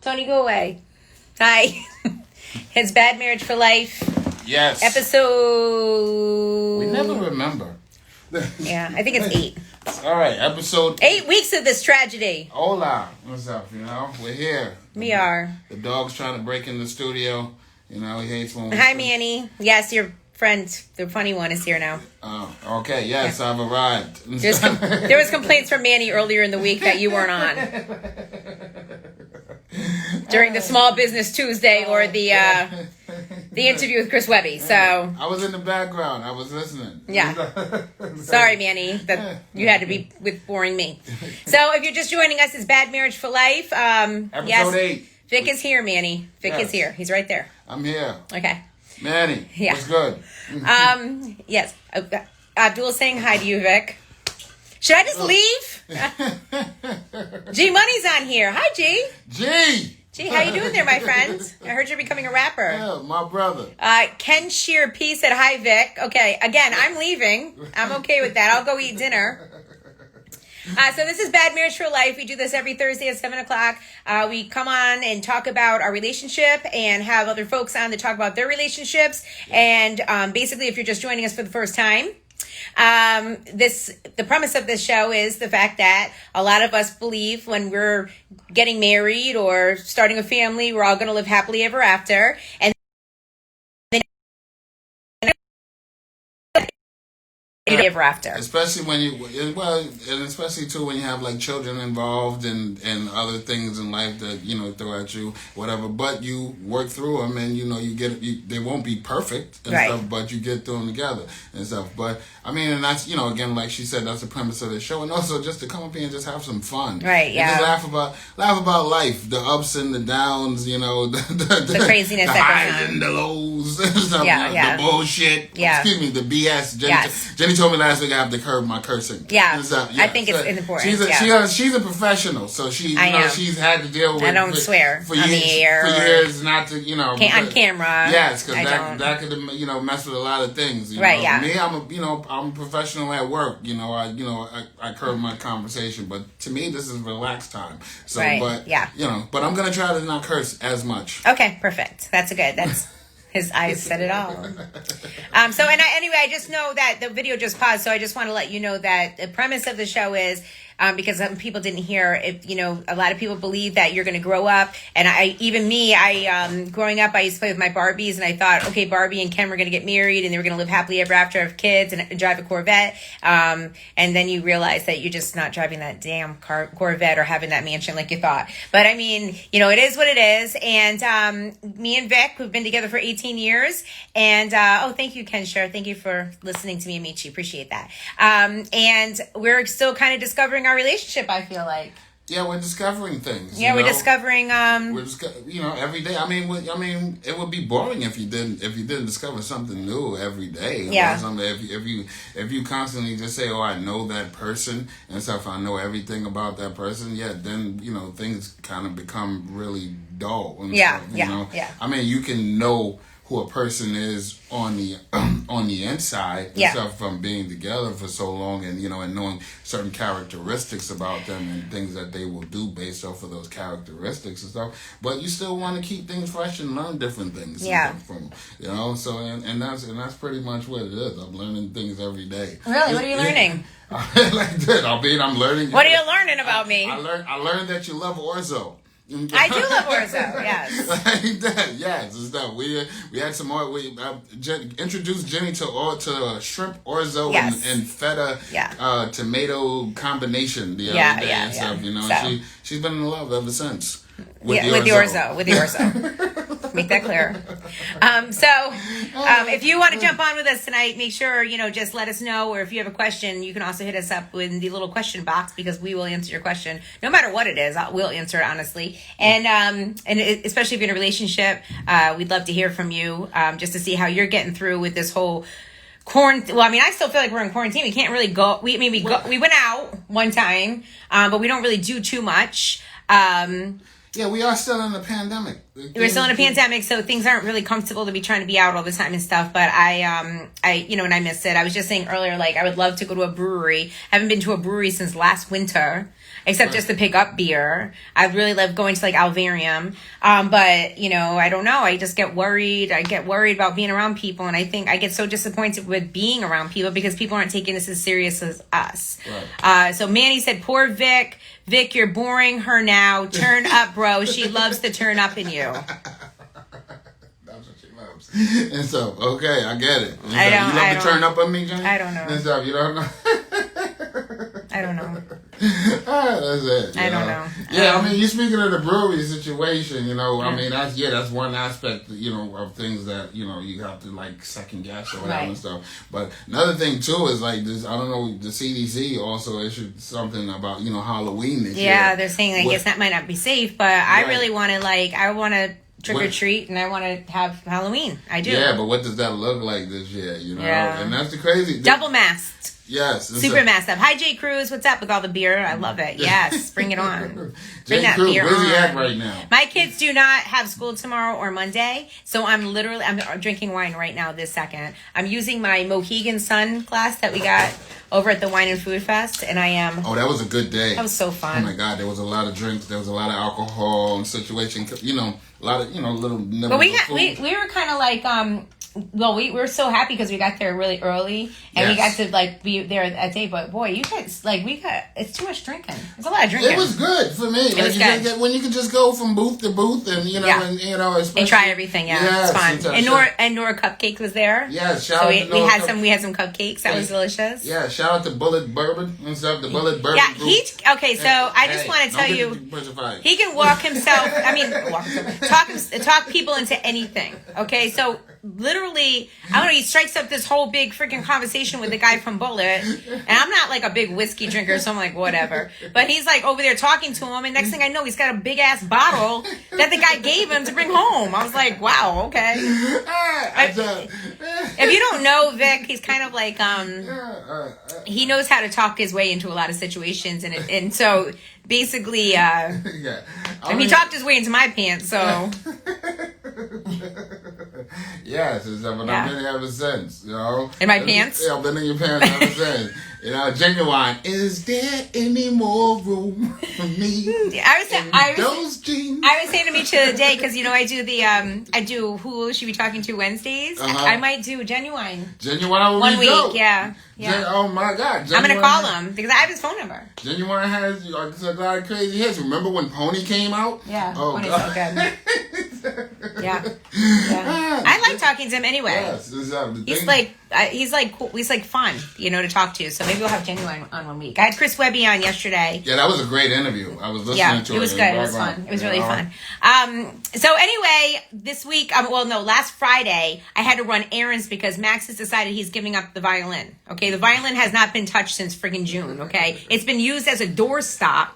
Tony, go away. Hi. It's Bad Marriage for Life. Yes. Episode... We never remember. Yeah, I think it's 8. All right, episode 8 weeks of this tragedy. Hola. What's up, We're here. We are. The dog's trying to break in the studio. He hates when we... Hi, Manny. Yes, your friend, the funny one, is here now. Oh, okay. Yes, yeah. I've arrived. There was complaints from Manny earlier in the week that you weren't on. During the Small Business Tuesday or the interview with Chris Webby. So I was in the background. I was listening. Yeah. Sorry, Manny, that you had to be with boring me. So if you're just joining us, it's Bad Marriage for Life. Episode 8. Vic is here, Manny. Vic is here. He's right there. I'm here. Okay. Manny. Yeah. What's good? Yes. Abdul's saying hi to you, Vic. Should I just leave? G Money's on here. Hi, G. G, how you doing there, my friend? I heard you're becoming a rapper. Yeah, my brother. Ken Shear P said, hi, Vic. Okay, again, I'm leaving. I'm okay with that. I'll go eat dinner. So this is Bad Marriage for Life. We do this every Thursday at 7 o'clock. We come on and talk about our relationship and have other folks on to talk about their relationships. And basically, if you're just joining us for the first time, the premise of this show is the fact that a lot of us believe when we're getting married or starting a family, we're all going to live happily ever after. And ever after. Especially when and especially too when you have like children involved and other things in life that throw at you, whatever. But you work through them, and they won't be perfect and stuff, but you get through them together and stuff. But I mean, and that's again, like she said, that's the premise of the show, and also just to come up here and just have some fun, right? Yeah, and just laugh about life, the ups and the downs, the craziness, the that highs and the lows, and stuff, the bullshit, excuse me, the BS. Jenny told me last week I have to curb my cursing. Yeah, I think it's important. She's a professional, so she's had to deal with. I don't swear for on years, the air for years, not to on camera. Yes, because that could mess with a lot of things. Right? Yeah. Me, I'm a professional at work. I curb my conversation, but to me this is relaxed time. So, but but I'm gonna try to not curse as much. Okay, perfect. That's his eyes said it all. Anyway, I just know that the video just paused, so I just want to let you know that the premise of the show is, because some people didn't hear, a lot of people believe that you're going to grow up, and growing up, I used to play with my Barbies, and I thought, okay, Barbie and Ken were going to get married, and they were going to live happily ever after, have kids, and drive a Corvette, and then you realize that you're just not driving that damn Corvette or having that mansion like you thought. But I mean, it is what it is, and me and Vic, who've been together for 18 years, and thank you, Ken Scher, thank you for listening to me and Michi, appreciate that, and we're still kind of discovering our relationship, I feel like. Yeah, we're discovering things. Yeah, we're discovering. Every day. I mean, it would be boring if you didn't discover something new every day. Yeah. If you constantly just say, "Oh, I know that person," and stuff, I know everything about that person. Yeah, then things kind of become really dull. And stuff, Yeah. I mean, you can know who a person is on the inside and stuff from being together for so long, and and knowing certain characteristics about them and things that they will do based off of those characteristics and stuff. But you still want to keep things fresh and learn different things. Yeah. From so and that's pretty much what it is. I'm learning things every day. Really, what are you learning? Like that. I'm learning. What are you learning about me? I learned that you love orzo. I do love orzo, yes. Like that, yes. It's that we had some more. We introduced Jenny to shrimp orzo and feta tomato combination the other day and stuff. She's been in love ever since. With the orzo. Make that clear. If you want to jump on with us tonight, make sure, just let us know. Or if you have a question, you can also hit us up in the little question box, because we will answer your question. No matter what it is, we'll answer it honestly. And especially if you're in a relationship, we'd love to hear from you, just to see how you're getting through with this whole quarantine. Well, I mean, I still feel like we're in quarantine. We can't really go. We went out one time, but we don't really do too much. Yeah, we are still in a pandemic. We're still in a pandemic, so things aren't really comfortable to be trying to be out all the time and stuff. But I and I miss it. I was just saying earlier, like I would love to go to a brewery. I haven't been to a brewery since last winter, except just to pick up beer. I really love going to like Alvarium. But I don't know. I just get worried. I get worried about being around people, and I think I get so disappointed with being around people because people aren't taking this as serious as us. Right. So Manny said, "Poor Vic. Vic, you're boring her now. Turn up, bro. She loves to turn up in you." That's what she loves. And so, okay, I get it. And I don't. You love to turn up on me, Jenny? I don't know. And so, you don't know? I don't know. That's it. I don't know. Yeah, I mean, you're speaking of the brewery situation, I mean, that's one aspect, of things that, you have to, like, second guess or whatever and stuff. But another thing, too, is, like, this, I don't know, the CDC also issued something about, Halloween this year. Yeah, they're saying, I guess that might not be safe, but I really want to, I want to trick or treat, and I want to have Halloween. I do. Yeah, but what does that look like this year, Yeah. And that's the crazy... Double masked. Yes. Super masked up. Hi, Jay Cruz. What's up with all the beer? I love it. Yes. Bring it on. Bring that Cruz, beer where's on. he at right now? My kids do not have school tomorrow or Monday, so I'm drinking wine right now this second. I'm using my Mohegan Sun glass that we got over at the Wine and Food Fest, and I am... Oh, that was a good day. That was so fun. Oh, my God. There was a lot of drinks. There was a lot of alcohol and situation. A lot of, little... But we were kind of like... we were so happy because we got there really early and we got to be there that day. But boy, you guys it's too much drinking. There's a lot of drinking. It was good for me. It was good. When you can just go from booth to booth and and try everything. Yeah, it's fun. And Nora Cupcake was there. Yeah, we had some cupcakes. That was delicious. Yeah, shout out to Bullet Bourbon and stuff. The Bullet Bourbon. Yeah, I just want to tell you, he can walk himself. Talk people into anything. Okay, so. Literally, I don't know, he strikes up this whole big freaking conversation with the guy from Bullet, and I'm not like a big whiskey drinker, so I'm like, whatever. But he's like over there talking to him, and next thing I know, he's got a big ass bottle that the guy gave him to bring home. I was like, wow, okay. If you don't know Vic, he's kind of like, he knows how to talk his way into a lot of situations, and so basically, he talked his way into my pants, so... Yes, I've been here ever since, In my pants? Yeah, I've been in your pants ever since. Genuine. Is there any more room for me? I was saying to Mitch the other day, because I do who will she be talking to Wednesdays. I might do Genuine. Genuine 1 week, yeah. Oh my God! I'm gonna call him because I have his phone number. Genuine has a lot of crazy hits. Remember when Pony came out? Yeah, Pony's so good. Yeah. I like talking to him anyway. Yes, he's like fun, to talk to. So maybe we'll have Genuine on 1 week. I had Chris Webby on yesterday. Yeah, that was a great interview. I was listening to it. It was good. It was fun. It was really fun. So anyway, this week, last Friday, I had to run errands because Max has decided he's giving up the violin. Okay, the violin has not been touched since friggin' June. Okay, it's been used as a doorstop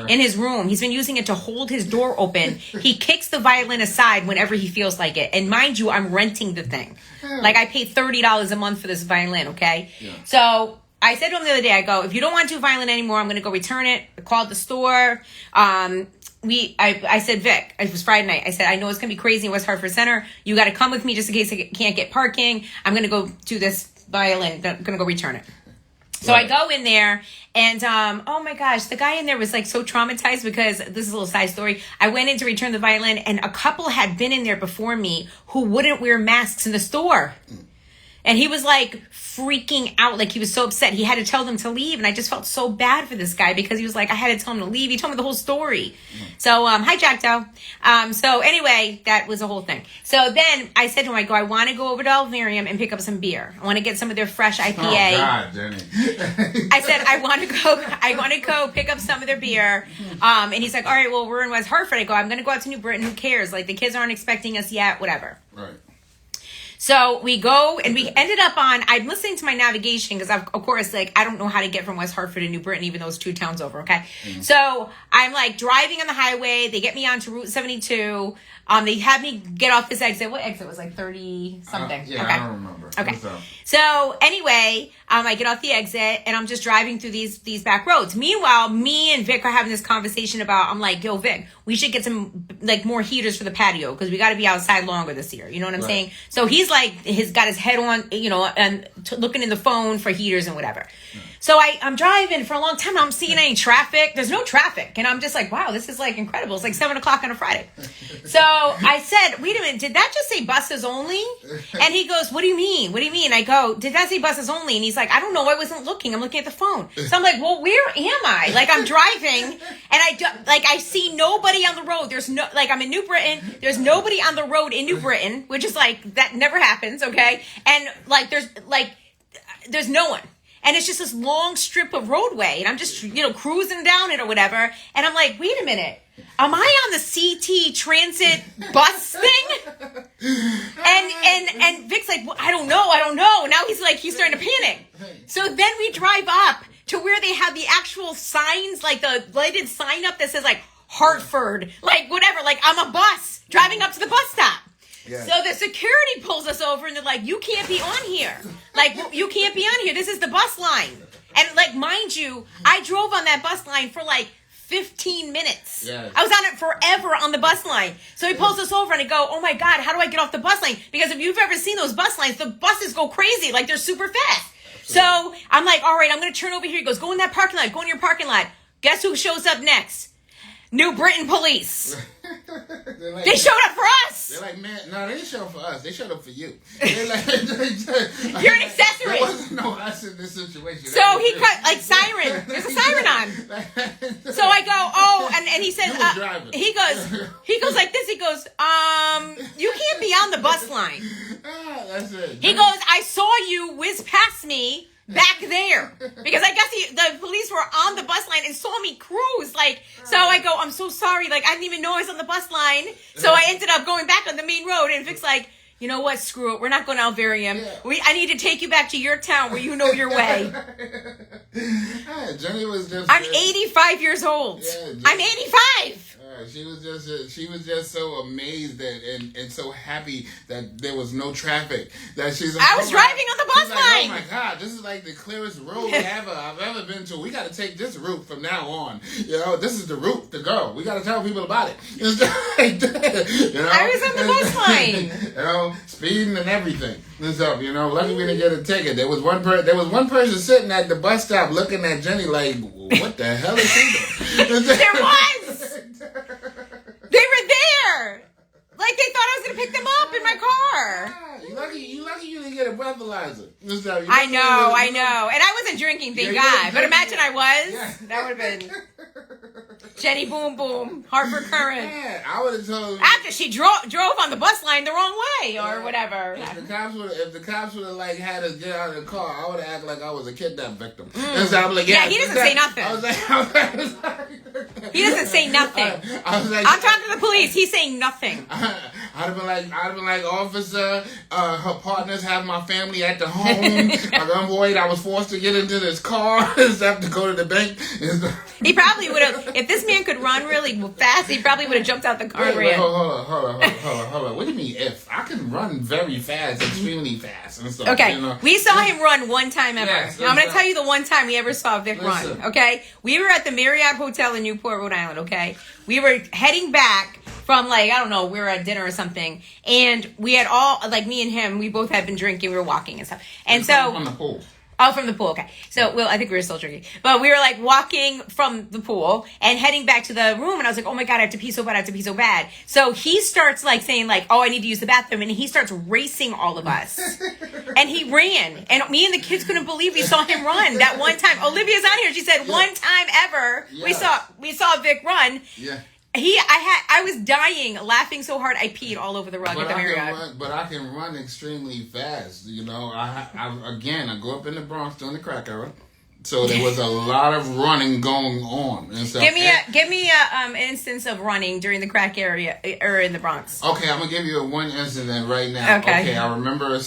in his room. He's been using it to hold his door open. He kicks the violin aside whenever he feels like it. And mind you, I'm renting the thing. Like I pay $30 a month for this violin. Okay, so. I said to him the other day, I go, if you don't want to do violin anymore, I'm going to go return it. I called the store. I said, Vic, it was Friday night. I said, I know it's going to be crazy in West Hartford Center. You got to come with me just in case I can't get parking. I'm going to go do this violin. I'm going to go return it. So I go in there and, oh my gosh, the guy in there was like so traumatized because this is a little side story. I went in to return the violin and a couple had been in there before me who wouldn't wear masks in the store. And he was like freaking out, like he was so upset. He had to tell them to leave. And I just felt so bad for this guy because he was like, I had to tell him to leave. He told me the whole story. So, hi, Jack Doe. So anyway, that was a whole thing. So then I said to him, I want to go over to Alvarium and pick up some beer. I want to get some of their fresh IPA. Oh, God, Jenny. I said, I want to go pick up some of their beer. And he's like, all right, well, we're in West Hartford. I go, I'm going to go out to New Britain. Who cares? Like the kids aren't expecting us yet, whatever. Right. So we go and we ended up I'm listening to my navigation because of course, like I don't know how to get from West Hartford to New Britain, even though it's 2 towns over. Okay. Mm-hmm. So I'm like driving on the highway. They get me onto Route 72. They had me get off this exit. What exit was like 30 something? Yeah, okay. I don't remember. Okay. So anyway, I get off the exit and I'm just driving through these back roads. Meanwhile, me and Vic are having this conversation about, I'm like, yo, Vic, we should get some like more heaters for the patio because we got to be outside longer this year. You know what I'm saying? So he's like, he's got his head on, and looking in the phone for heaters and whatever. So I'm driving for a long time. I'm seeing any traffic. There's no traffic. And I'm just like, wow, this is like incredible. It's like 7:00 on a Friday. So I said, wait a minute, did that just say buses only? And he goes, what do you mean? What do you mean? I go, did that say buses only? And he's like, I don't know. I wasn't looking. I'm looking at the phone. So I'm like, well, where am I? Like I'm driving and I see nobody on the road. There's no, like I'm in New Britain. There's nobody on the road in New Britain, which is like, that never happens. Okay. And like, there's no one. And it's just this long strip of roadway. And I'm just, cruising down it or whatever. And I'm like, wait a minute. Am I on the CT transit bus thing? And Vic's like, well, I don't know. Now he's starting to panic. So then we drive up to where they have the actual signs, like the lighted sign up that says like Hartford, like whatever. Like I'm a bus driving up to the bus stop. Yeah. So the security pulls us over and they're like, you can't be on here. Like, you can't be on here. This is the bus line. And like, mind you, I drove on that bus line for like 15 minutes. Yes. I was on it forever on the bus line. So he pulls us over and I go, oh my God, how do I get off the bus line? Because if you've ever seen those bus lines, the buses go crazy. Like they're super fast. Absolutely. So I'm like, all right, I'm going to turn over here. He goes, go in that parking lot. Go in your parking lot. Guess who shows up next? New Britain police. Like, they showed up for us. They're like, man, no, they didn't show up for us. They showed up for you. They're like, you're an accessory. There wasn't no us in this situation. So he cut like siren. There's a siren on. So I go, oh, and he says, he goes like this. He goes, you can't be on the bus line. That's it. He goes, I saw you whiz past me back there, because I guess the police were on the bus line and saw me cruise. Like, so I go, I'm so sorry. Like, I didn't even know I was on the bus line. So I ended up going back on the main road. And Vic's like, you know what? Screw it. We're not going to Alvarium. Yeah. I need to take you back to your town where you know your way. Jenny was just. I'm 85 years old. Yeah, I'm 85. She was just so amazed and so happy that there was no traffic. That she's like, I was driving on the bus line. Oh my God, this is like the clearest road I've ever been to. We got to take this route from now on. This is the route to go. We got to tell people about it. I was on the bus line. Speeding and everything. And so, lucky we didn't get a ticket. There was one person sitting at the bus stop looking at Jenny like, what the hell is she doing? There was. They were there. Like they thought I was gonna pick them up in my car. You lucky you didn't get a breathalyzer. I know. And I wasn't drinking, thank God. But imagine I was. Yeah. That would have been Jenny Boom Boom, Hartford Current. Yeah, I would have told. After she drove on the bus line the wrong way or whatever. If the cops would have like had us get out of the car, I would have acted like I was a kidnapped victim. And so I'm like, yeah, he doesn't say nothing. He doesn't say nothing. I was like, I'm talking to the police. He's saying nothing. I'd have been like, officer, her partners have my family at the home. I'm worried I was forced to get into this car and have to go to the bank. He probably would have, if this man could run really fast, he probably would have jumped out the car and ran. Hold on. What do you mean if? I can run very fast, extremely fast and stuff. Okay, we saw him run one time ever. Yes, I'm going to tell you the one time we ever saw Vic run, okay? We were at the Marriott Hotel in Newport, Rhode Island, okay? We were heading back from we were at dinner or something, and we had all, like me and him, we both had been drinking, we were walking and stuff. And so... From the pool. Oh, from the pool, okay. So, I think we were still drinking. But we were walking from the pool and heading back to the room, and I was like, oh my God, I have to pee so bad. So he starts saying oh, I need to use the bathroom, and he starts racing all of us. And he ran. And me and the kids couldn't believe we saw him run that one time. Olivia's on here. She said one time ever we saw Vic run. Yeah. I was dying, laughing so hard I peed all over the rug at the Marriott. But I can run extremely fast. I grew up in the Bronx during the crack era. So there was a lot of running going on and stuff. Give me a instance of running during the crack area or in the Bronx. Okay, I'm gonna give you one incident right now. Okay. I remember a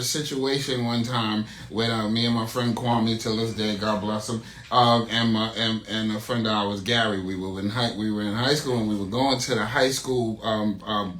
situation one time with me and my friend Kwame, till this day, God bless him, and a friend of ours, Gary. We were in high school, and we were going to the high school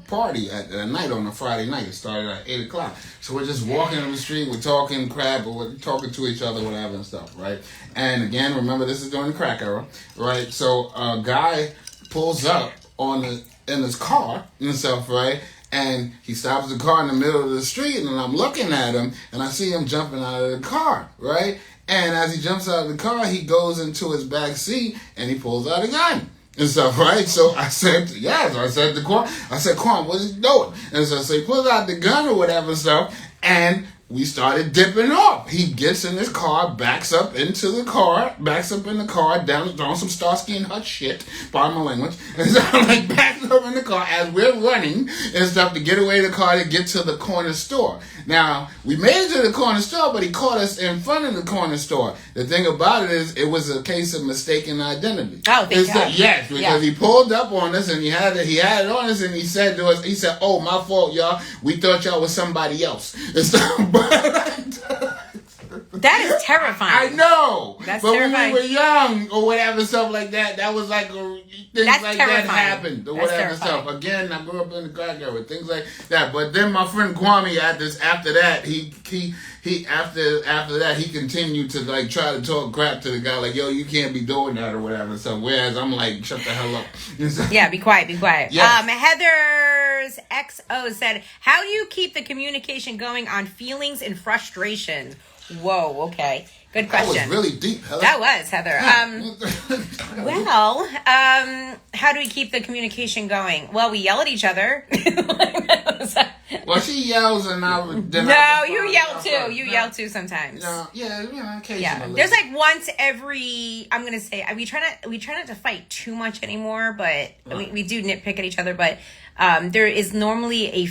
party at night on a Friday night. It started at 8:00. So we're just walking on the street, we're talking crap, or we're talking to each other, whatever and stuff, right? And again, remember, this is during the crack era, right? So a guy pulls up in his car and stuff, right? And he stops the car in the middle of the street, and I'm looking at him, and I see him jumping out of the car, right? And as he jumps out of the car, he goes into his back seat, and he pulls out a gun and stuff, right? So I said, Quan, what's he doing? And so he pulls out the gun or whatever and stuff, and we started dipping off. He gets in his car, backs up in the car, down some Starsky and Hutch shit, pardon my language, and so backs up in the car as we're running and stuff to get away the car to get to the corner store. Now, we made it to the corner store, but he caught us in front of the corner store. The thing about it is, it was a case of mistaken identity. Oh, thank God. Yes, because he pulled up on us and he had it on us, and he said to us, "Oh, my fault, y'all. We thought y'all was somebody else." And stuff. That is terrifying. I know. That's but terrifying. When we were young or whatever, stuff like that, that was like things That's like terrifying. that happened or That's whatever terrifying. stuff. Again, I grew up in the crack era, things like that. But then my friend Kwame, after that, he continued to try to talk crap to the guy, like, yo, you can't be doing that or whatever. So whereas I'm like, shut the hell up. Yeah, be quiet. Yes. Heather's XO said, how do you keep the communication going on feelings and frustration? Whoa, okay. Good question. That was really deep, Heather. That was, Heather. How do we keep the communication going? Well, we yell at each other. Well, she yells and you yell too. You yell too sometimes. Occasionally. Yeah, there's once every. I'm gonna say we try not to fight too much anymore, but we do nitpick at each other. But there is normally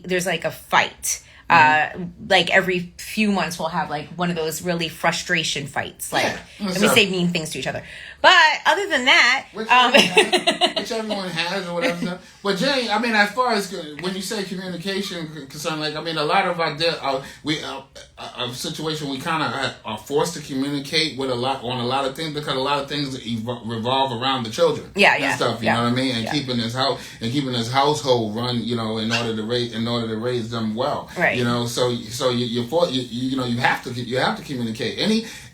there's a fight. Every few months we'll have one of those really frustration fights, and we say mean things to each other. But other than that, which everyone has or whatever. But Jay, I mean, as far as when you say communication concern, a lot of our situation, we kind of are forced to communicate on a lot of things, because a lot of things revolve around the children. And stuff. You know what I mean? And keeping his household run, in order to raise them well. Right. So you have to communicate.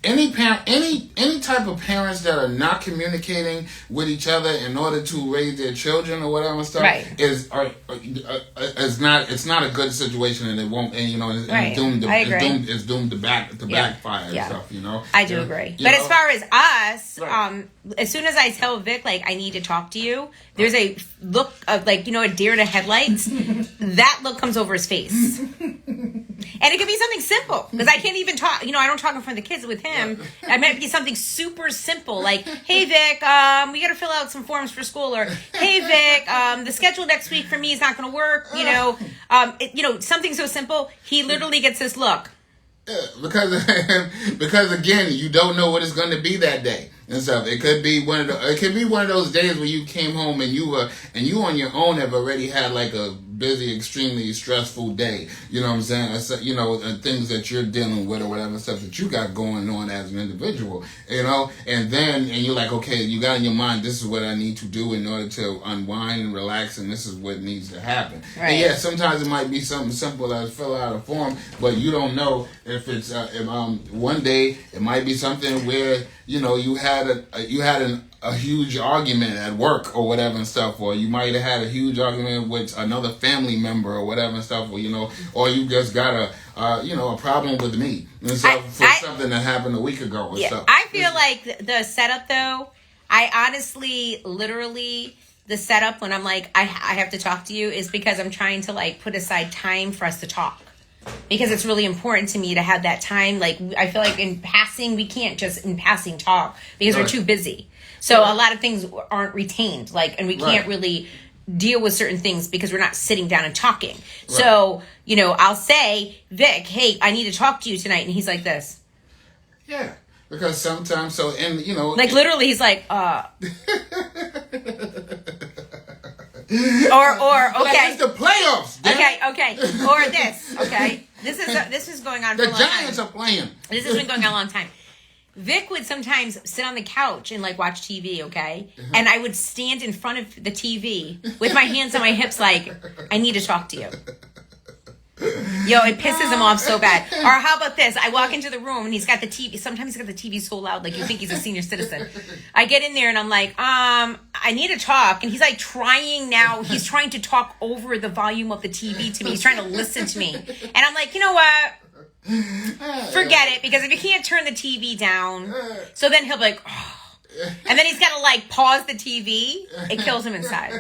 Any parent, any type of parents that are not communicating with each other in order to raise their children or whatever stuff, right, is not a good situation, and it won't, it's doomed to backfire and stuff. I do agree. But as far as us, as soon as I tell Vic I need to talk to you, there's a look of a deer in the headlights. That look comes over his face. And it could be something simple, because I can't even talk. I don't talk in front of the kids with him. It might be something super simple, like, "Hey Vic, we got to fill out some forms for school," or "Hey Vic, the schedule next week for me is not going to work." Something so simple. He literally gets this look. Because again, you don't know what it's going to be that day and stuff. It could be one of those days where you came home and you on your own have already had a busy, extremely stressful day. You know what I'm saying? And things that you're dealing with or whatever stuff that you got going on as an individual. And you're like, okay, you got in your mind, this is what I need to do in order to unwind and relax, and this is what needs to happen. Right. And sometimes it might be something simple as fill out a form, but you don't know if it's one day it might be something where you had a huge argument at work or whatever and stuff, or you might have had a huge argument with another family member or whatever and stuff, or you just got a problem with me and stuff something that happened a week ago or stuff. I feel like the setup, though, I honestly, literally, the setup when I'm I have to talk to you is because I'm trying to put aside time for us to talk. Because it's really important to me to have that time. I feel like in passing, we can't just in passing talk because we're too busy. So a lot of things aren't retained, and we can't really deal with certain things because we're not sitting down and talking. Right. So, I'll say, Vic, hey, I need to talk to you tonight. And he's like this. Yeah. Because sometimes, Like literally, he's like, or Like, okay, it's the playoffs. Damn okay, or this, okay. This is going on for The a long Giants time. are playing. This has been going on a long time. Vic would sometimes sit on the couch and like watch TV, okay? And I would stand in front of the TV with my hands on my hips like, I need to talk to you. Yo, it pisses him off so bad. Or how about this? I walk into the room and he's got the TV. Sometimes he's got the TV so loud, like you think he's a senior citizen. I get in there and I'm like, I need to talk. And he's like he's trying to talk over the volume of the TV to me. He's trying to listen to me. And I'm like, you know what? Forget it, because if you can't turn the TV down, so then he'll be like, oh. And then he's got to like pause the TV. It kills him inside.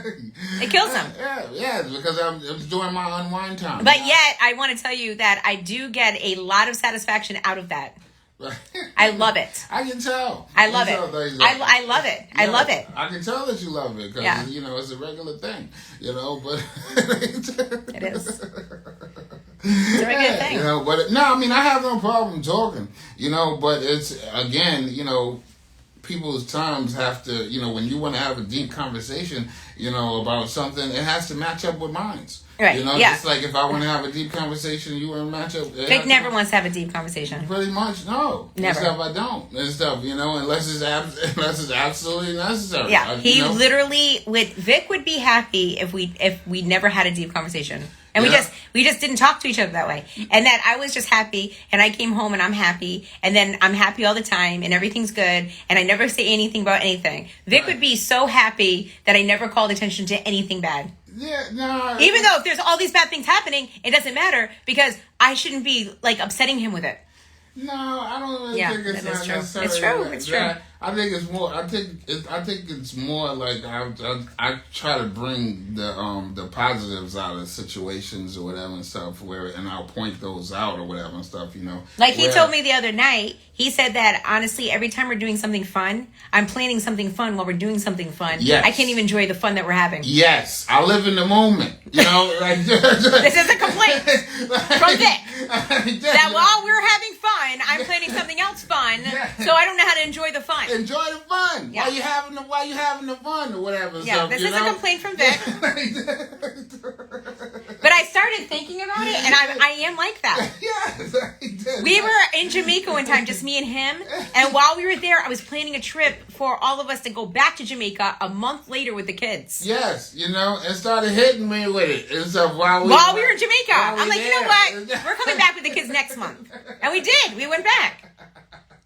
It kills him. Yeah, because I'm doing my unwind time. But yet, I want to tell you that I do get a lot of satisfaction out of that. I love it. I can tell. I love it. I love it. I love it. I can tell that you love it because, it's a regular thing, but... It is. It's a regular thing. But no, I mean, I have no problem talking, but it's, again, people's terms have to, when you want to have a deep conversation, about something, it has to match up with mine. Right. Just like if I want to have a deep conversation, you want to match up. Vic never wants to have a deep conversation. Pretty much, no. Never. And stuff I don't. And stuff, unless it's absolutely necessary. Yeah. Literally Vic would be happy if we never had a deep conversation. And we just didn't talk to each other that way. And that I was just happy and I came home and I'm happy and then I'm happy all the time and everything's good and I never say anything about anything. Vic would be so happy that I never called attention to anything bad. Yeah, no. Even though if there's all these bad things happening, it doesn't matter because I shouldn't be like upsetting him with it. No, I don't really think it's not necessarily. It's true. It's true. I think it's more. I think it's more like I try to bring the positives out of situations or whatever and stuff and I'll point those out or whatever and stuff. Like he told me the other night. He said that honestly, every time we're doing something fun, I'm planning something fun while we're doing something fun. Yes. I can't even enjoy the fun that we're having. Yes, I live in the moment. Like this is a complaint from Vic that while we're having fun, I'm planning something else fun, so I don't know how to enjoy the fun. Enjoy the fun while you having the fun or whatever. Yeah, this is a complaint from Vic. But I started thinking about it, and I am like that. Yes, I did. We were in Jamaica one time, just me and him, and while we were there, I was planning a trip for all of us to go back to Jamaica a month later with the kids. Yes, and started hitting me with it and stuff while we were in Jamaica. I'm like, you know what? We're coming back with the kids next month, and we did. We went back.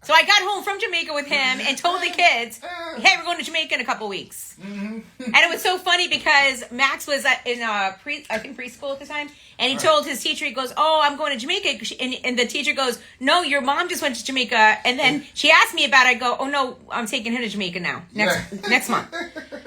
So I got home from Jamaica with him and told the kids, hey, we're going to Jamaica in a couple weeks. Mm-hmm. And it was so funny because Max was in preschool at the time. And he told his teacher, he goes, oh, I'm going to Jamaica. And the teacher goes, no, your mom just went to Jamaica. And then she asked me about it. I go, oh, no, I'm taking him to Jamaica now, next month.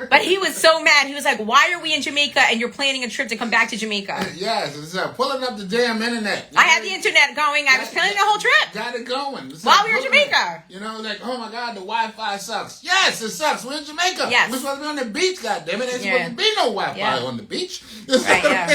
But he was so mad. He was like, why are we in Jamaica and you're planning a trip to come back to Jamaica? Yes, it's pulling up the damn internet. I had the internet going. I was planning the whole trip. Got it going. While we were in Jamaica. Like, oh my God, the Wi-Fi sucks. Yes, it sucks. We're in Jamaica. Yes. We're supposed to be on the beach, goddammit. There's supposed to be no Wi-Fi on the beach. Right, yeah.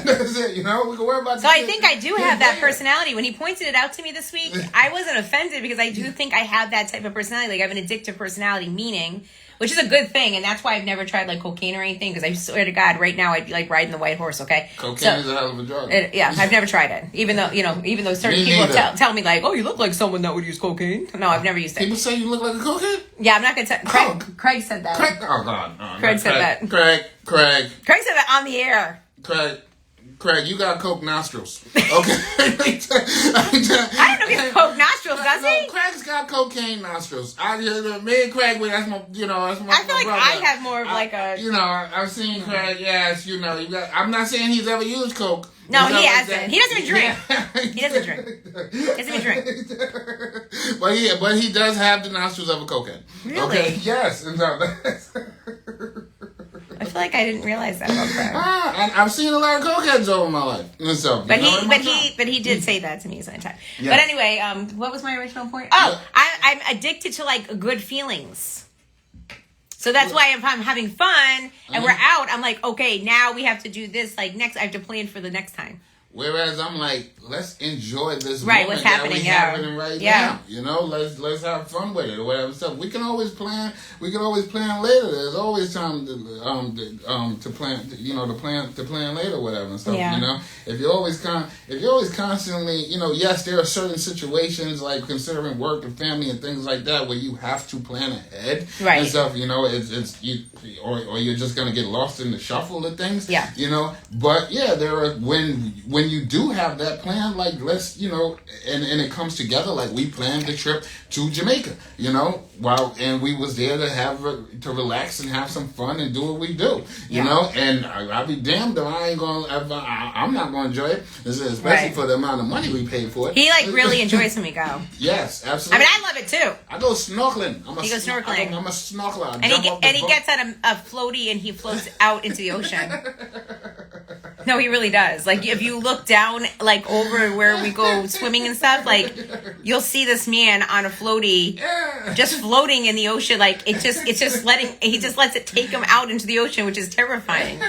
That's it, we can worry about So I think I do have that personality. When he pointed it out to me this week, I wasn't offended because I do think I have that type of personality. Like I have an addictive personality, meaning, which is a good thing, and that's why I've never tried like cocaine or anything. Because I swear to God, right now I'd be like riding the white horse. Okay, cocaine is a hell of a drug. I've never tried it. Even though certain people tell me like, oh, you look like someone that would use cocaine. No, I've never used it. People say you look like a cokehead? Yeah, I'm not gonna tell. Craig said that. Oh God, no, Craig said that. Craig said that on the air. Craig, you got coke nostrils. Okay. I don't know if he has coke nostrils, does he? Craig's got cocaine nostrils. Me and Craig, that's my, that's my I feel like brother. I have more of like a... I've seen Craig, yes, I'm not saying he's ever used coke. No, he hasn't. He doesn't even drink. He doesn't drink. But he does have the nostrils of a cokehead. Really? Okay? Yes. I feel like I didn't realize that about Craig. And I've seen a lot of cokeheads over my life. But he did say that to me sometime. Yeah. But anyway, what was my original point? Oh, yeah. I'm addicted to like good feelings. So that's why if I'm having fun and we're out, I'm like, okay, now we have to do this. Like next, I have to plan for the next time. Whereas I'm like, let's enjoy this Right, moment what's happening, happening right Yeah. now. You know, let's have fun with it or whatever stuff. We can always plan. We can always plan later. There's always time to plan. You know, to plan later, or whatever and stuff. Yeah. You know, if you're always constantly, you know, yes, there are certain situations like considering work and family and things like that where you have to plan ahead Right. and stuff. You know, it's you or you're just gonna get lost in the shuffle of things. Yeah. You know, but yeah, there are when you do have that plan, like let's, you know, and it comes together, like we planned the trip to Jamaica, you know, and we was there to relax and have some fun and do what we do, you know, and I'll be damned if I'm not gonna enjoy it, especially Right. for the amount of money we paid for it. He like really enjoys when we go. Yes, I absolutely. mean, I love it too. I go snorkeling. He goes snorkeling. I'm a snorkeler. And he gets on a floaty and he floats out into the ocean. No, he really does. Like if you look down, like over where we go swimming and stuff, like you'll see this man on a floaty, just floating in the ocean. Like he just lets it take him out into the ocean, which is terrifying.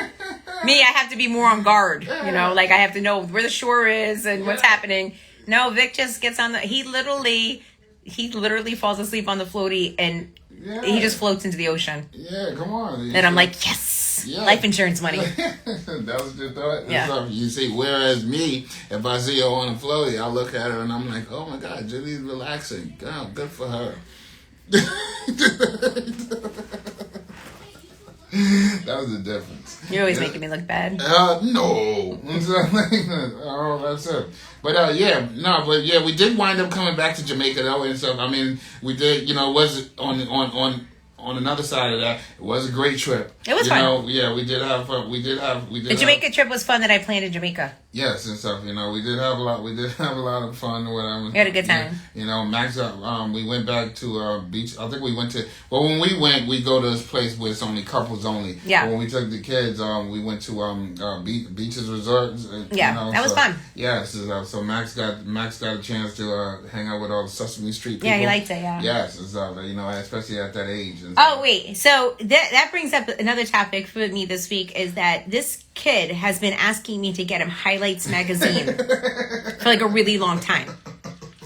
Me, I have to be more on guard. You know, like I have to know where the shore is and what's happening. No, Vic just gets on he literally falls asleep on the floaty and he just floats into the ocean. Yeah, come on. And I'm like, yes. Yeah. Life insurance money. That was your thought? Yeah. You see, whereas me, if I see her on a floaty, I look at her and I'm like, oh my God, Julie's relaxing. God, good for her. That was the difference. You're always making me look bad. No. Oh, that's it. But we did wind up coming back to Jamaica though and stuff. I mean, we did, you know, was on another side of that, it was a great trip. It was fun. Yeah, we did have fun. The Jamaica trip was fun that I planned in Jamaica. Yes, and stuff. You know, we did have a lot of fun or whatever. We had a good time. You know, Max. We went back to beach. I think we went to. Well, when we went, we go to this place where it's only couples only. Yeah. But when we took the kids, we went to Beaches Resorts. Yeah, you know, that was fun. Yes, so Max got a chance to hang out with all the Sesame Street people. Yeah, he liked it. Yeah. Yes, and stuff. You know, especially at that age. And oh wait, so that brings up another topic for me this week is that this kid has been asking me to get him Highlights magazine for like a really long time.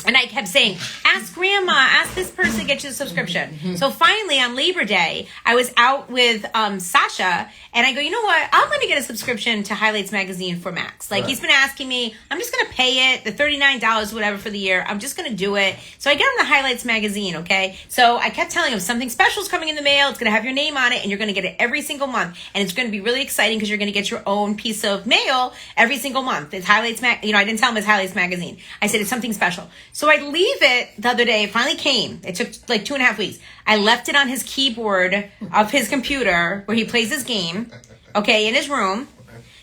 And I kept saying, ask grandma, ask this person to get you the subscription. So finally on Labor Day, I was out with Sasha and I go, you know what? I'm going to get a subscription to Highlights magazine for Max. Like he's been asking me, I'm just going to pay it, the $39, whatever for the year. I'm just going to do it. So I get him the Highlights magazine, okay? So I kept telling him something special is coming in the mail. It's going to have your name on it and you're going to get it every single month. And it's going to be really exciting because you're going to get your own piece of mail every single month. It's Highlights I didn't tell him it's Highlights magazine. I said it's something special. So I leave it the other day. It finally came. It took like 2.5 weeks. I left it on his keyboard of his computer where he plays his game, okay, in his room,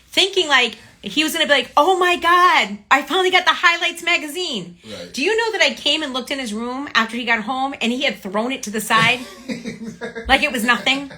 thinking like he was going to be like, oh my God, I finally got the Highlights magazine. Right. Do you know that I came and looked in his room after he got home and he had thrown it to the side like it was nothing?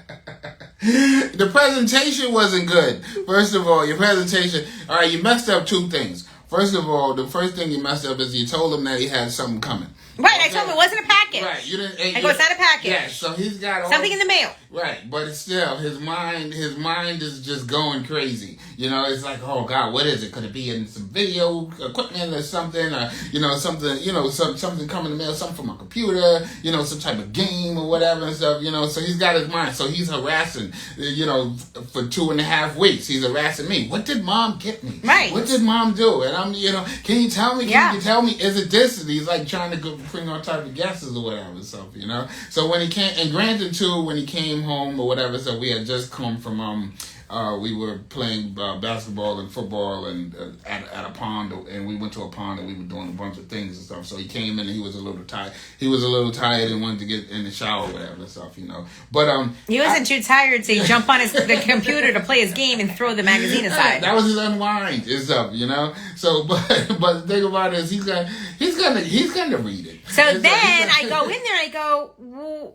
The presentation wasn't good. First of all, your presentation, all right, you messed up two things. First of all, the first thing you messed up is you told him that he had something coming. Right, I told him it wasn't a package. Right, you didn't. I go, it's not a package. Yeah, so he's got something in the mail. Right, but it's still his mind is just going crazy. You know, it's like, oh God, what is it? Could it be in some video equipment or something, or something coming in the mail, something from a computer, some type of game or whatever and stuff. So he's got his mind. So he's harassing, for 2.5 weeks. He's harassing me. What did Mom get me? Right. What did Mom do? And I'm, can you tell me? Can you tell me? Is it this? And he's like trying to go bring all type of guesses or whatever stuff. So when he came, and granted too, when he came home or whatever, so we had just come from we were playing basketball and football and at a pond, and we went to a pond and we were doing a bunch of things and stuff. So he came in and he was a little tired. He was a little tired and wanted to get in the shower or whatever and stuff, But he wasn't too tired to jump on the computer to play his game and throw the magazine aside. That was his unwind and stuff, So, but the thing about it is he's gonna read it. So then I go in there. I go, well,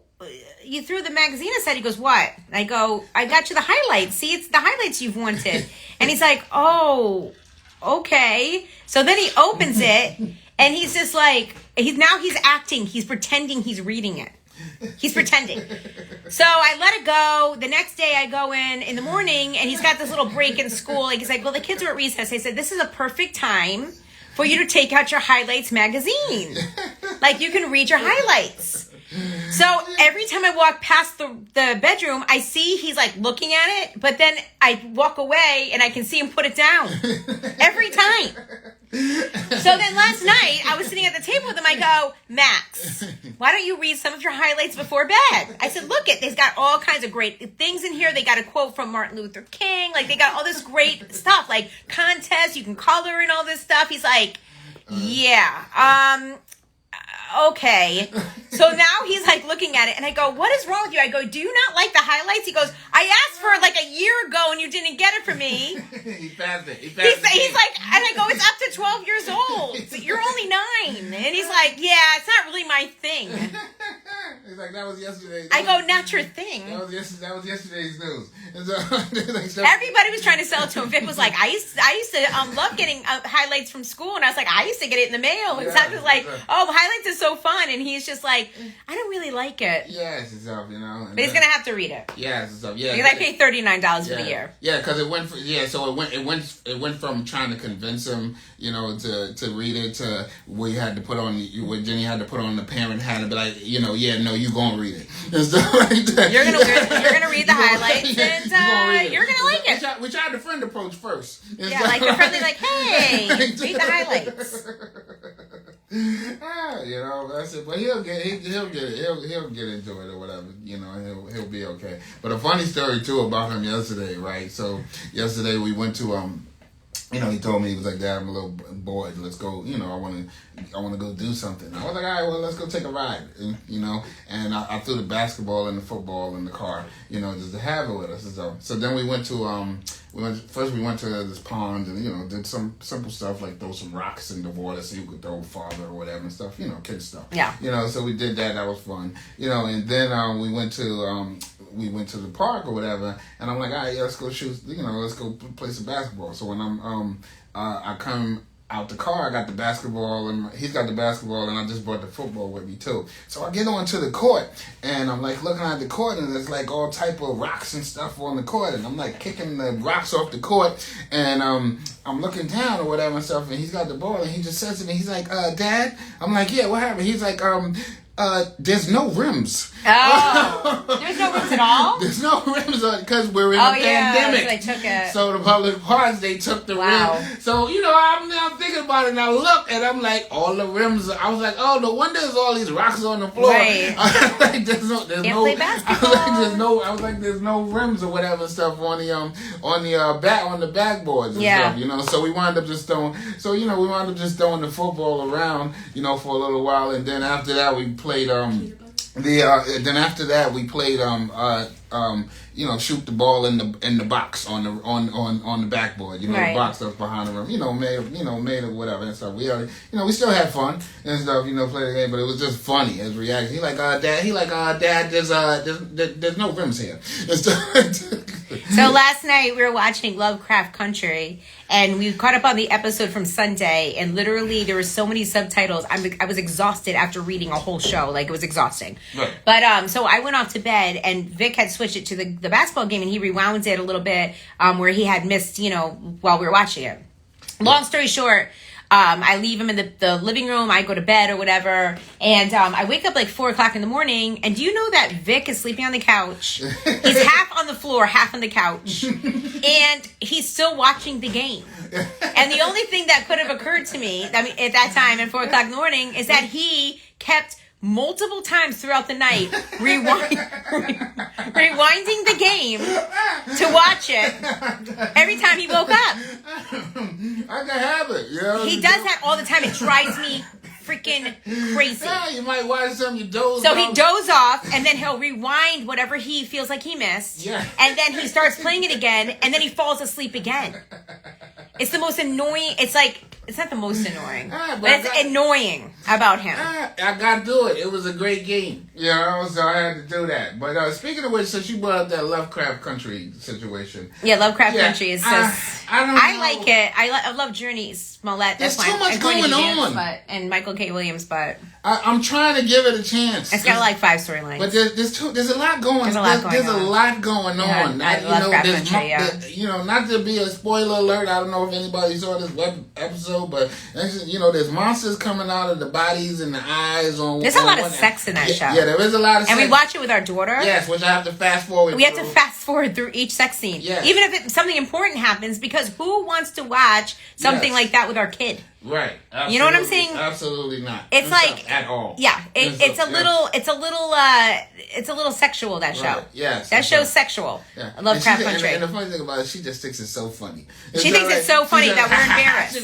you threw the magazine aside. He goes, what? I go, I got you the highlights. See, it's the highlights you've wanted. And he's like, oh, okay. So then he opens it and he's just like, he's acting. He's pretending he's reading it. He's pretending. So I let it go. The next day I go in the morning, and he's got this little break in school. Like, he's like, well, the kids are at recess. I said, this is a perfect time for you to take out your highlights magazine. Like, you can read your highlights. So every time I walk past the bedroom, I see he's like looking at it, but then I walk away and I can see him put it down every time. So then last night I was sitting at the table with him. I go, Max, why don't you read some of your highlights before bed? I said, look it, they've got all kinds of great things in here. They got a quote from Martin Luther King. Like, they got all this great stuff, like contests, you can color and all this stuff. He's like, yeah, okay. So now he's like looking at it, and I go, what is wrong with you? I go, do you not like the highlights? He goes, I asked for it like a year ago and you didn't get it for me. He passed it. He's like, and I go, it's up to 12 years old. So you're only 9. And he's like, yeah, it's not really my thing. He's like, that was yesterday. I go, not your thing. That was yesterday's news. And so, everybody was trying to sell it to him. Vic was like, I used to love getting highlights from school, and I was like, I used to get it in the mail. And Zach was like, oh, highlights is so fun, and he's just like, I don't really like it. Yes, it's up, you know. But he's gonna have to read it. Yes, it's up. Yeah, because I paid $39 for the year. Yeah, because it went from trying to convince him, you know, to read it to where you had to put on where Jenny had to put on the parent hat and be like, you know, yeah, no, you gonna read it and stuff like that. You're gonna read the highlights, and you're gonna like it. We tried the friend approach first. Yeah, like the friendly, like, hey, read the highlights. You know, that's it. But he'll get it. He'll get into it or whatever. You know, he'll be okay. But a funny story too about him yesterday, right? So yesterday we went to you know, he told me, he was like, Dad, I'm a little bored. Let's go. You know, I want to go do something. I was like, all right, well, let's go take a ride. And, you know, and I threw the basketball and the football in the car. You know, just to have it with us. So then we went to we went to this pond and, you know, did some simple stuff like throw some rocks in the water so you could throw farther or whatever and stuff. You know, kid stuff. Yeah. You know, so we did that. That was fun. You know, and then we went to the park or whatever, and I'm like, all right, let's go shoot, you know, let's go play some basketball. So when I come out the car, I got the basketball, and he's got the basketball, and I just brought the football with me too. So I get onto the court, and I'm like looking at the court, and there's like all type of rocks and stuff on the court, and I'm like kicking the rocks off the court, and I'm looking down or whatever and stuff, and he's got the ball, and he just says to me, he's like, Dad? I'm like, yeah, what happened? He's like, there's no rims. Oh, there's no rims at all? There's no rims because we're in a pandemic. So they took it. So the public parks, they took the rim. So, you know, I'm now thinking about it, and I look, and I'm like, all the rims. I was like, oh, no wonder there's all these rocks on the floor. Right. I was like, play basketball. I was like, there's no rims or whatever stuff on the backboards and stuff, you know. So we wound up just throwing the football around, you know, for a little while, and then after that we played then after that we played you know, shoot the ball in the box on the backboard, you know, the box that's behind the rim, you know, made of whatever and stuff. We you know, we still had fun and stuff, you know, play the game, but it was just funny as reaction. He like, Dad, there's no rims here. So last night we were watching Lovecraft Country, and we caught up on the episode from Sunday, and literally there were so many subtitles. I was exhausted after reading a whole show. Like, it was exhausting. Right. But so I went off to bed, and Vic had switched it to the basketball game, and he rewound it a little bit where he had missed, you know, while we were watching it. Long story short, I leave him in the living room. I go to bed or whatever. And I wake up like 4 o'clock in the morning. And do you know that Vic is sleeping on the couch? He's half on the floor, half on the couch. And he's still watching the game. And the only thing that could have occurred to me, I mean, at that time at 4 o'clock in the morning, is that he kept multiple times throughout the night rewinding the game to watch it every time he woke up. I can have it. You know? He does that all the time. It drives me freaking crazy. Yeah, you might watch something, you doze So off. he doze off, and then he'll rewind whatever he feels like he missed. Yeah. And then he starts playing it again, and then he falls asleep again. It's the most annoying. It's like, it's not the most annoying, but it's annoying about him. I got to do it. It was a great game. You know, so I had to do that. But speaking of which, since you brought up that Lovecraft Country situation. Yeah, Lovecraft Country is just, I like it. I love Journey Smollett. There's too much going on. And Michael K. Williams, but I'm trying to give it a chance. It's got like 5 storylines. But there's a lot going on. There's a lot going on. Not to be a spoiler alert. I don't know if anybody saw this web episode, but there's monsters coming out of the bodies and the eyes. There's a lot of sex in that show. Yeah, there is a lot of sex. And we watch it with our daughter. Yes, which I have to fast forward. We have to fast forward through each sex scene. Yes. Even if something important happens, because who wants to watch something like that with our kid? Right. Absolutely. You know what I'm saying? Absolutely not. It's like at all. Yeah. It's a little sexual, that show. Right. Yes. That show's sexual. Yeah. Lovecraft Country. And the funny thing about it, she just thinks it's so funny. She thinks it's so funny that we're embarrassed.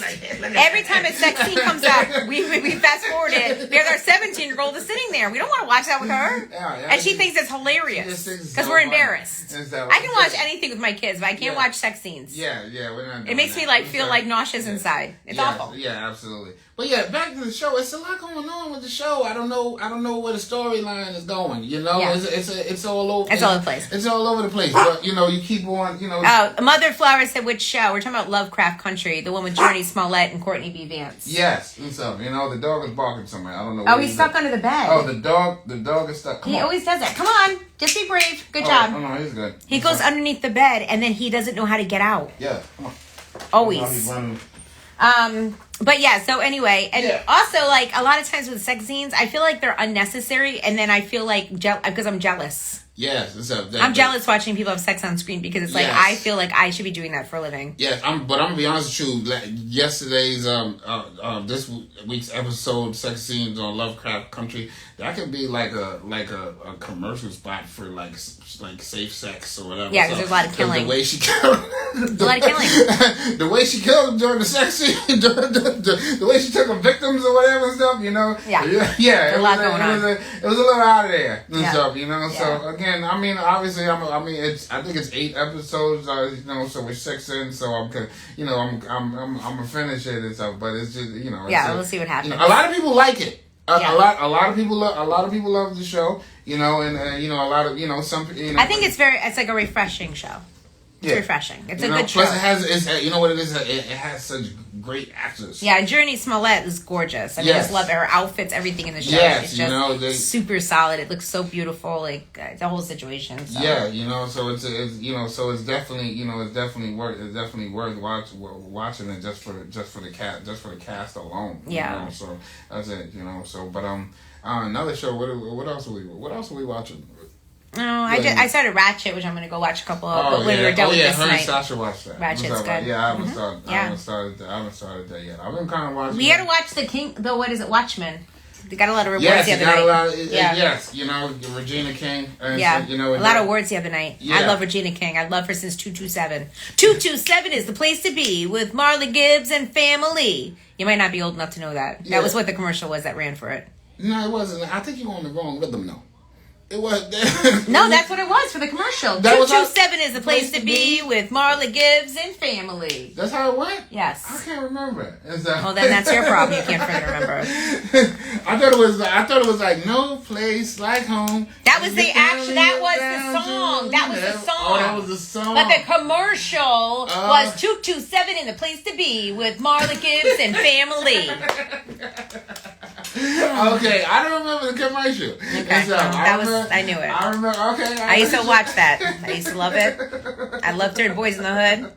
Every time a sex scene comes up, we fast forward it. There's our 17-year-old is sitting there. We don't want to watch that with her. Yeah, and she thinks it's hilarious. Because we're embarrassed. I can watch anything with my kids, but I can't watch sex scenes. Yeah, we're not doing It makes me feel like nauseous inside. It's awful. Yeah, absolutely. But yeah, back to the show. It's a lot going on with the show. I don't know where the storyline is going. It's all over. It's all over the place. It's all over the place. But you keep on. Mother Flower said, which show? We're talking about Lovecraft Country, the one with Journey Smollett and Courtney B. Vance. Yes, and so the dog is barking somewhere. I don't know. Oh, he's stuck under the bed. Oh, the dog is stuck. He always does that. Come on, just be brave. Good job. Oh no, he's good. He goes underneath the bed and then he doesn't know how to get out. Yeah, come on. Always. But yeah, so anyway, and also like a lot of times with sex scenes, I feel like they're unnecessary, and then I feel like because I'm jealous. Yes, I'm jealous watching people have sex on screen because it's like I feel like I should be doing that for a living. Yes, but I'm gonna be honest with you. Yesterday's this week's episode, sex scenes on Lovecraft Country, that could be like a commercial spot for like safe sex or whatever. Yeah, because there's a lot of killing. The way she killed, a lot of killing. The way she killed him during the sex scene, the way she took her victims or whatever and stuff. Yeah. A lot going on. It was a little out of there and stuff. Yeah. So again. I mean, obviously, I think it's 8 episodes. So we're 6 in. So I'm gonna finish it and stuff. But it's just we'll see what happens. A lot of people like it. A lot of people love the show. And a lot of some. I think it's like a refreshing show. It's refreshing. It's a good show. Plus, what it is. It has such great actors. Yeah, Journey Smollett is gorgeous. I just love her outfits, everything in the show. Yes, it's just super solid. It looks so beautiful, like the whole situation. So. Yeah, so it's definitely worth watching it just for the cast alone. Yeah. So that's it. But another show. What else are we watching? No, I started Ratchet, which I'm going to go watch a couple of when we were done with this her night. And Sasha watched that. Ratchet's good. Yeah, I haven't started that yet. I've been kind of watching. We got to watch what is it, Watchmen. They got a lot of awards the other night. Yes, Regina King. And a lot of awards the other night. Yeah. I love Regina King. I love her since 227. 227 is the place to be with Marla Gibbs and family. You might not be old enough to know that. That was what the commercial was that ran for it. No, it wasn't. I think you're on the wrong rhythm, though. It was. No, that's what it was for the commercial. 227 is the place to be with Marla Gibbs and family. That's how it went? Yes. I can't remember. Well, then that's your problem. You can't freaking remember. I thought it was like No Place Like Home. That was the action. That was the song. That was the song. Oh, that was the song. But the commercial was 227 in the place to be with Marla Gibbs and family. Okay, I don't remember the commercial. Okay, I knew it. I remember. Okay, I used to watch that. I used to love it. I loved her in Boys in the Hood.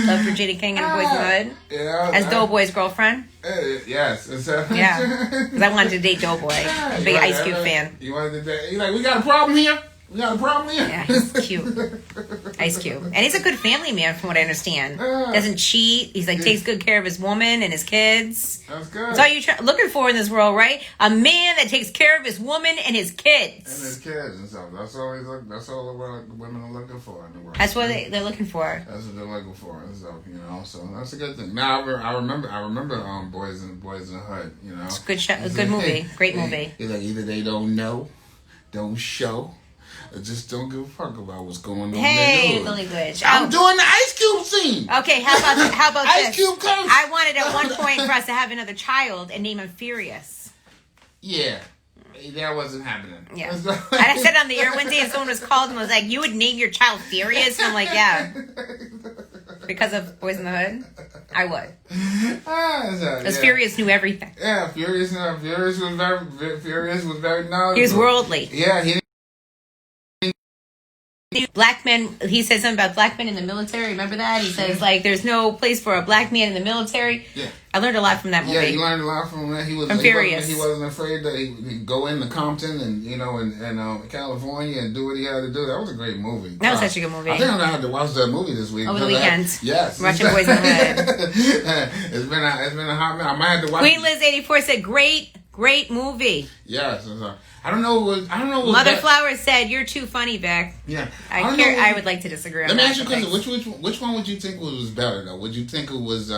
Loved Regina King in Boys in the Hood. Yeah. As Doughboy's girlfriend. Yes. Yeah. Because I wanted to date Doughboy. I'm a big Ice Cube fan. You wanted to date? You're like, we got a problem here. We got a problem here. Yeah, he's cute. Ice Cube. And he's a good family man from what I understand. Doesn't cheat. He's takes good care of his woman and his kids. That's good. That's all you're looking for in this world, right? A man that takes care of his woman and his kids. And his kids and stuff. That's all the women are looking for in the world. That's what they're looking for. That's what they're looking for and stuff, so that's a good thing. Now I remember Boys in the Hood, It's a good show, a good movie. Great movie. It's like either they don't know, don't show, or just don't give a fuck about what's going on. Hey, the language. I'm doing the Ice Cube scene. Okay, how about Ice this? Cube comes. I wanted at one point for us to have another child and name him Furious. Yeah. That wasn't happening. Yeah. I said on the air one day and someone was called and was like, you would name your child Furious? And I'm like, yeah. Because of Boys in the Hood? I would. So, Because Furious knew everything. Yeah, Furious was very knowledgeable. He was worldly. Yeah, he. Black men, he said something about black men in the military. Remember that? He says, like, there's no place for a black man in the military. Yeah. I learned a lot from that movie. Yeah, you learned a lot from that. He wasn't afraid that he'd go into Compton and, and California and do what he had to do. That was a great movie. That was such a good movie. I think I'm going to have to watch that movie this week. Over the weekend. Yes. Watching Boys in the Hood. It's been a hot minute. I might have to watch Queen Liz 84 said, great movie. Yes. I don't know. Mother Flowers said, "You're too funny, Beck." Yeah, I would like to disagree on that. Let me ask you a question: which one would you think was better though? Would you think it was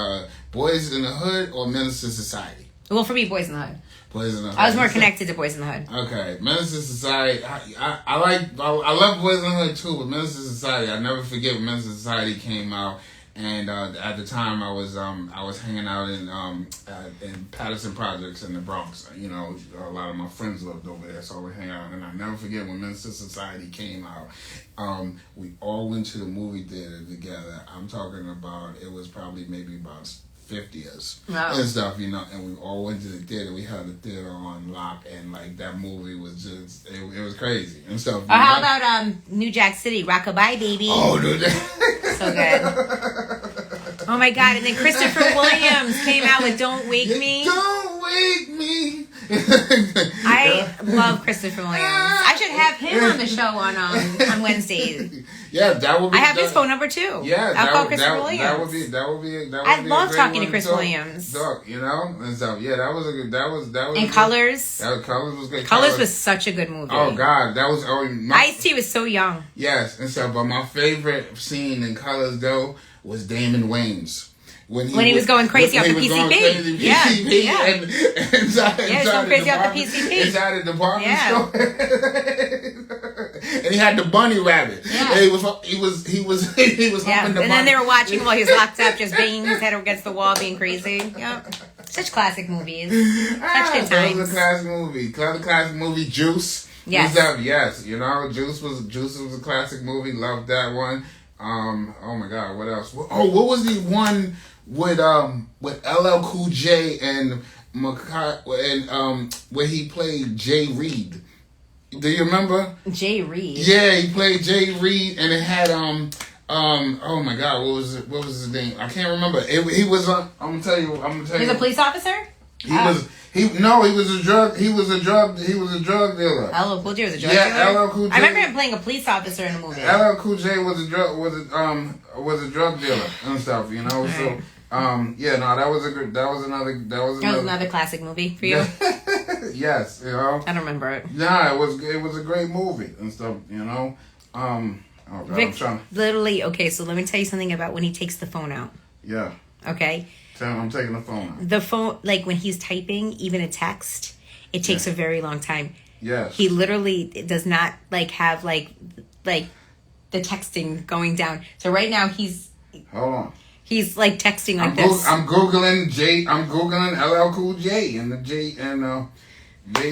Boys in the Hood or Menace to Society? Well, for me, Boys in the Hood. Boys in the Hood. I was more connected to Boys in the Hood. Okay, Menace to Society. I love Boys in the Hood too, but Menace to Society. I never forget when Menace to Society came out. And at the time, I was hanging out in Patterson Projects in the Bronx. You know, a lot of my friends lived over there, so I would hang out. And I never forget when Menace to Society came out. We all went to the movie theater together. I'm talking about, it was probably maybe about 50ers and stuff, and we all went to the theater. We had the theater on lock, and like that movie was just it was crazy and stuff. How about New Jack City, Rockabye Baby? Oh, dude, so good. Oh my God! And then Christopher Williams came out with "Don't Wake Me." Don't wake me. I love Christopher Williams. I should have him on the show on Wednesdays. Yeah, that would be. I have his phone number too. Yeah, I'll call Christopher Williams. That would be. I love talking to Chris Williams. And so yeah, that was a good. That was. And Colors. Colors was good. Colors was such a good movie. Oh God, that was. Ice-T was so young. Yes, and so but my favorite scene in Colors though was Damon Wayans. When he was going crazy off the PCP. Yeah. And inside the department store. And he had the bunny rabbit. Yeah. And he was humping the bunny. And then they were watching while he was locked up, just banging his head against the wall, being crazy. Yep. Such classic movies. Such good times. That was a classic movie. Juice. Yes. Yes. Juice was a classic movie. Loved that one. Oh my God, what else? What was the one with LL Cool J and where he played Jay Reed? Do you remember? Jay Reed. Yeah, he played Jay Reed, and it had oh my God, what was his name? I can't remember. He was I'm gonna tell you. He's a police officer? He was a drug dealer. LL Cool J was a drug dealer? Yeah, LL Cool J. I remember him playing a police officer in a movie. LL Cool J was a drug dealer and stuff, Right. So that was another classic movie for you. Yes, I don't remember it. Nah, it was a great movie and stuff, Oh God, Vic, literally, okay, so let me tell you something about when he takes the phone out. Yeah. Okay. I'm taking the phone out. The phone, like when he's typing, even a text, it takes a very long time. Yes. He literally does not have like the texting going down. So right now hold on. He's like texting like this. I'm googling LL Cool J and the Jay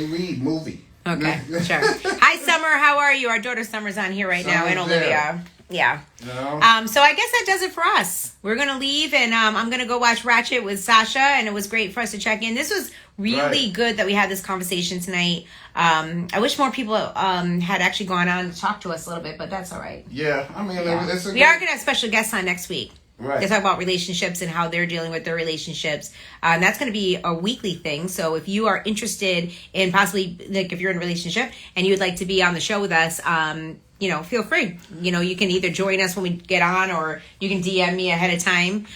Reed movie. Okay, sure. Hi, Summer. How are you? Our daughter Summer's on here right now, and Olivia. There. Yeah. No. So I guess that does it for us. We're gonna leave, and I'm gonna go watch Ratchet with Sasha, and it was great for us to check in. This was really good that we had this conversation tonight. I wish more people had actually gone on to talk to us a little bit, but that's all right. Yeah, I mean, we are gonna have special guests on next week. Right. They talk about relationships and how they're dealing with their relationships. And that's going to be a weekly thing. So if you are interested in possibly, like if you're in a relationship and you would like to be on the show with us, feel free. You can either join us when we get on or you can DM me ahead of time.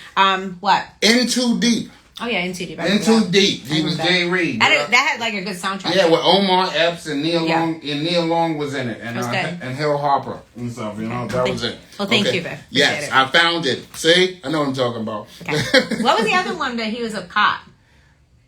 What? In Too Deep. Oh, yeah, In Too Deep. In Too Deep. He was Jay Reed. That had like a good soundtrack. Yeah, with Omar Epps and Neil Long. And Neil Long was in it. And Hill Harper and stuff, That was it. Well, thank you, Vic. Yes, I found it. See? I know what I'm talking about. Okay. What was the other one that he was a cop?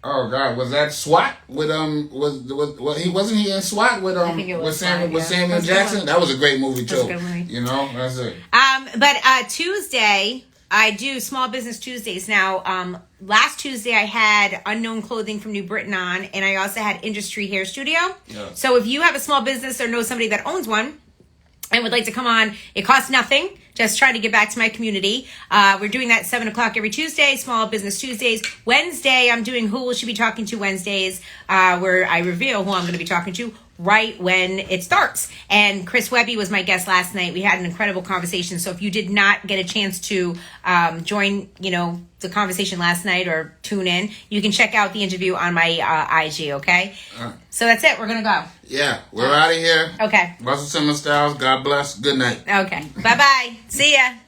Oh God, was that SWAT with he wasn't he in SWAT with Samuel Jackson? That was a great movie too. That's it. But Tuesday I do Small Business Tuesdays now. Last Tuesday I had Unknown Clothing from New Britain on, and I also had Industry Hair Studio. Yeah. So if you have a small business or know somebody that owns one, and would like to come on, it costs nothing. Just trying to give back to my community. We're doing that at 7 o'clock every Tuesday, Small Business Tuesdays. Wednesday, I'm doing Who Will She Be Talking To Wednesdays, where I reveal who I'm going to be talking to right when it starts. And Chris Webby was my guest last night. We had an incredible conversation. So if you did not get a chance to join, the conversation last night or tune in, you can check out the interview on my IG, okay? So that's it. We're going to go. Yeah, we're out of here. Okay. Russell Simmons Styles, God bless. Good night. Okay. Bye-bye. See ya.